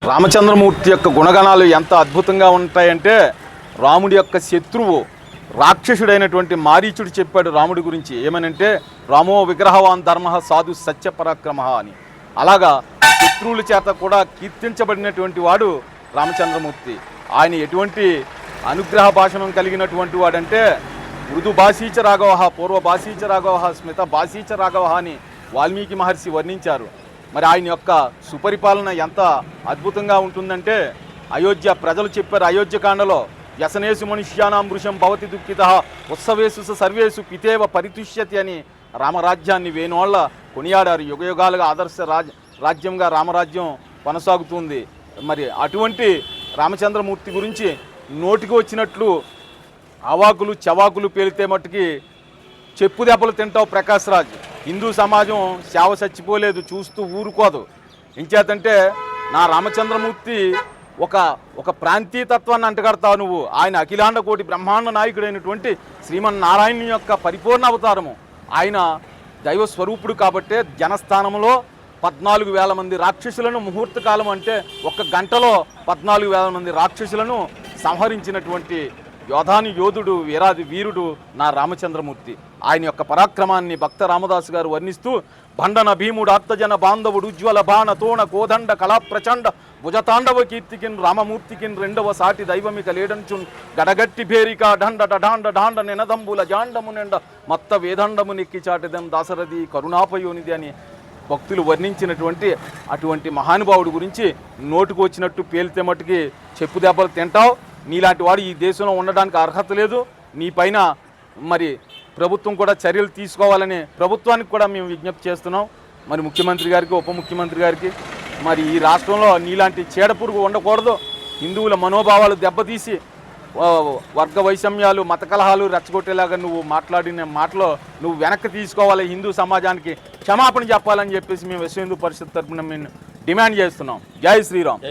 రామచంద్రమూర్తి యొక్క గుణగణాలు ఎంత అద్భుతంగా ఉంటాయంటే, రాముడి యొక్క శత్రువు రాక్షసుడైనటువంటి మారీచుడు చెప్పాడు రాముడి గురించి ఏమనంటే, రామో విగ్రహవాన్ ధర్మ సాధు సత్య పరాక్రమ అని. అలాగా శత్రువుల చేత కూడా కీర్తించబడినటువంటి వాడు రామచంద్రమూర్తి. ఆయన ఎటువంటి అనుగ్రహ భాషణం కలిగినటువంటి వాడంటే, మృదు భాషీచ రాఘవ, పూర్వ భాషీచ రాఘవ, స్మిత భాషీచ రాఘవ అని వాల్మీకి మహర్షి వర్ణించారు. మరి ఆయన యొక్క సుపరిపాలన ఎంత అద్భుతంగా ఉంటుందంటే, అయోధ్య ప్రజలు చెప్పారు అయోధ్యకాండలో, వ్యసనేసు మనుష్యానాం వృషం భవతి దుఃఖిత ఉత్సవేసు సర్వేసు పితేవ పరితుష్యతి అని రామరాజ్యాన్ని వేణోళ్ళ కొనియాడారు. యుగయుగాలుగా ఆదర్శ రాజ్యంగా రామరాజ్యం కొనసాగుతుంది. మరి అటువంటి రామచంద్రమూర్తి గురించి నోటికి వచ్చినట్లు అవాకులు చవాకులు పేలితే మట్టుకి చెప్పు దెబ్బలు తింటావు ప్రకాష్ రాజ్. హిందూ సమాజం సేవ చచ్చిపోలేదు, చూస్తూ ఊరుకోదు. ఎంచేతంటే నా రామచంద్రమూర్తి ఒక ప్రాంతీయతత్వాన్ని అంటగడతావు నువ్వు. ఆయన అఖిలాండ కోటి బ్రహ్మాండ నాయకుడైనటువంటి శ్రీమన్నారాయణుని యొక్క పరిపూర్ణ అవతారము. ఆయన దైవ స్వరూపుడు కాబట్టే జనస్థానంలో 14,000 మంది రాక్షసులను, ముహూర్త కాలం అంటే 1 గంటలో 14,000 మంది రాక్షసులను సంహరించినటువంటి యోధుడు, వీరాది వీరుడు నా రామచంద్రమూర్తి. ఆయన యొక్క పరాక్రమాన్ని భక్త రామదాసు గారు వర్ణిస్తూ, భండన భీముడు అర్థజన బాంధవుడు ఉజ్వల బాణ తోణ కోదండ కళా ప్రచండ భుజతాండవ కీర్తికిన్ రామమూర్తికిన్ రెండవ సాటి దైవమిక లేడంచున్ గడగట్టి భేరిక ఢండ ఢాండ ఢాండ నినదంబుల జాండము నిండ మత్త వేదండము నెక్కి చాటిదం దాసరథి కరుణాపయోనిది అని భక్తులు వర్ణించినటువంటి అటువంటి మహానుభావుడి గురించి నోటుకు వచ్చినట్టు పేలితే మట్టుకి చెప్పు దెబ్బలు తింటావు. నీలాంటి వాడు ఈ దేశంలో ఉండడానికి అర్హత లేదు. నీ పైన మరి ప్రభుత్వం కూడా చర్యలు తీసుకోవాలని ప్రభుత్వానికి కూడా మేము విజ్ఞప్తి చేస్తున్నాం. మరి ముఖ్యమంత్రి గారికి, ఉప ముఖ్యమంత్రి గారికి, మరి ఈ రాష్ట్రంలో నీలాంటి చీడపురుగు ఉండకూడదు. హిందువుల మనోభావాలు దెబ్బతీసి వర్గ వైషమ్యాలు, మత కలహాలు రెచ్చగొట్టేలాగా నువ్వు మాట్లాడిన మాటలో నువ్వు వెనక్కి తీసుకోవాలి. హిందూ సమాజానికి క్షమాపణ చెప్పాలని చెప్పేసి మేము విశ్వ హిందూ పరిషత్ తరఫున మేము డిమాండ్ చేస్తున్నాం. జై శ్రీరామ్.